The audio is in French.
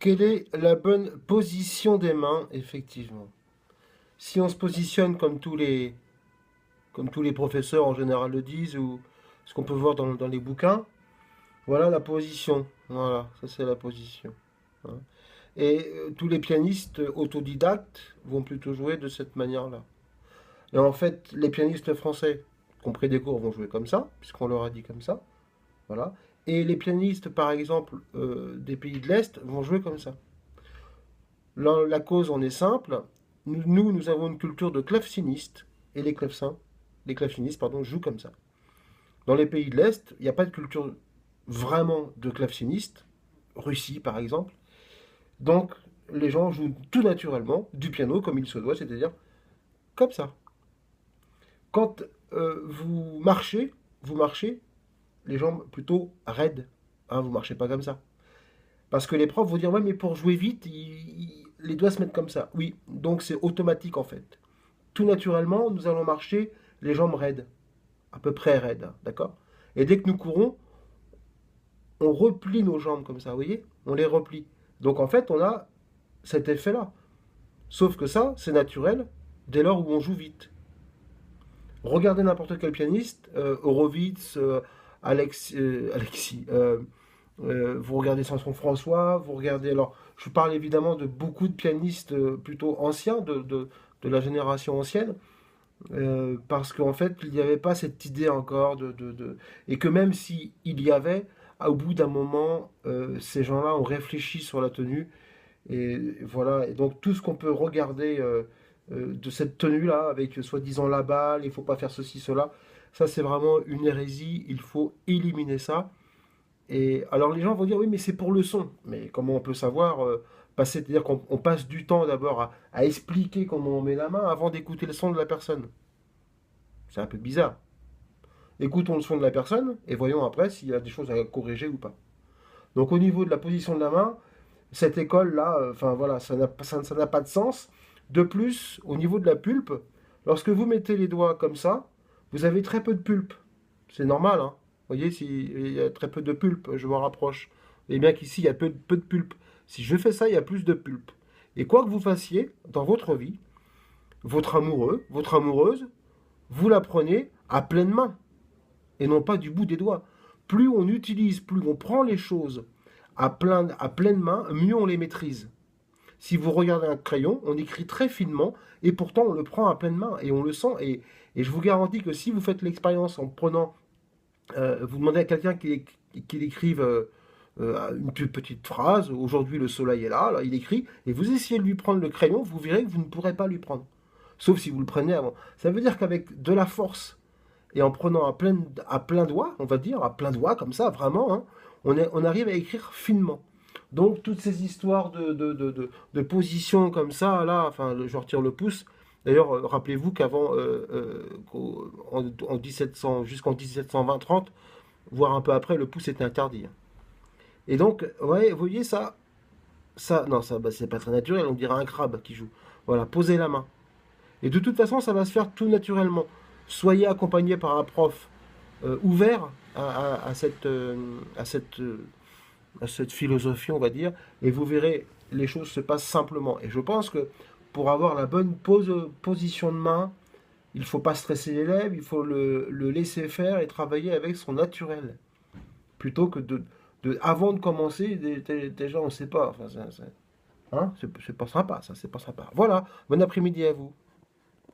Quelle est la bonne position des mains, effectivement? Si on se positionne comme tous les professeurs en général le disent, ou ce qu'on peut voir dans les bouquins, voilà la position. Voilà, ça c'est la position. Hein. Et tous les pianistes autodidactes vont plutôt jouer de cette manière-là. Et en fait, les pianistes français, compris des cours, vont jouer comme ça, puisqu'on leur a dit comme ça. Voilà. Et les pianistes, par exemple, des pays de l'Est, vont jouer comme ça. La cause en est simple. Nous avons une culture de clavecinistes, et les clavecinistes, pardon, jouent comme ça. Dans les pays de l'Est, il n'y a pas de culture vraiment de clavecinistes, Russie par exemple. Donc, les gens jouent tout naturellement du piano comme il se doit, c'est-à-dire comme ça. Quand vous marchez les jambes plutôt raides. Hein, vous marchez pas comme ça. Parce que les profs vont dire, ouais, mais pour jouer vite, les doigts se mettent comme ça. Oui, donc c'est automatique en fait. Tout naturellement, nous allons marcher les jambes raides, à peu près raides, hein, d'accord. Et dès que nous courons, on replie nos jambes comme ça, vous voyez. On les replie. Donc en fait, on a cet effet-là. Sauf que ça, c'est naturel dès lors où on joue vite. Regardez n'importe quel pianiste, Horowitz, Alexis, vous regardez Samson François, vous regardez... Alors, je parle évidemment de beaucoup de pianistes plutôt anciens, de la génération ancienne, parce qu'en fait, il n'y avait pas cette idée encore et que même si il y avait, au bout d'un moment, ces gens-là ont réfléchi sur la tenue, et voilà. Et donc, tout ce qu'on peut regarder de cette tenue-là, avec soi-disant la balle, il faut pas faire ceci, cela, ça c'est vraiment une hérésie, il faut éliminer ça. Et alors les gens vont dire oui mais c'est pour le son. Mais comment on peut savoir passer, c'est-à-dire qu'on passe du temps d'abord à expliquer comment on met la main avant d'écouter le son de la personne. C'est un peu bizarre. Écoutons le son de la personne et voyons après s'il y a des choses à corriger ou pas. Donc au niveau de la position de la main, cette école-là, enfin voilà, ça n'a pas de sens. De plus, au niveau de la pulpe, lorsque vous mettez les doigts comme ça, vous avez très peu de pulpe. C'est normal, hein. Vous voyez, il y a très peu de pulpe, je m'en rapproche. Et bien qu'ici, il y a peu de pulpe. Si je fais ça, il y a plus de pulpe. Et quoi que vous fassiez dans votre vie, votre amoureux, votre amoureuse, vous la prenez à pleine main et non pas du bout des doigts. Plus on utilise, plus on prend les choses à pleine main, mieux on les maîtrise. Si vous regardez un crayon, on écrit très finement et pourtant on le prend à pleine main et on le sent. Et je vous garantis que si vous faites l'expérience en prenant, vous demandez à quelqu'un qu'il écrive une toute petite phrase, aujourd'hui le soleil est là, là, il écrit, et vous essayez de lui prendre le crayon, vous verrez que vous ne pourrez pas lui prendre. Sauf si vous le prenez avant. Ça veut dire qu'avec de la force et en prenant à plein doigt, on va dire, à plein doigt, comme ça, vraiment, hein, on arrive à écrire finement. Donc, toutes ces histoires de position comme ça, là, enfin, je retire le pouce. D'ailleurs, rappelez-vous qu'avant, en 1700, jusqu'en 1720-30, voire un peu après, le pouce était interdit. Et donc, ouais, vous voyez ça, non, ça, bah, c'est pas très naturel, on dirait un crabe qui joue. Voilà, posez la main. Et de toute façon, ça va se faire tout naturellement. Soyez accompagné par un prof ouvert à cette philosophie, on va dire, et vous verrez, les choses se passent simplement. Et je pense que pour avoir la bonne position de main, il ne faut pas stresser l'élève, il faut le laisser faire et travailler avec son naturel. Plutôt que avant de commencer, déjà on ne sait pas. Enfin, hein, c'est pas sympa, ça, c'est pas sympa. Voilà, bon après-midi à vous.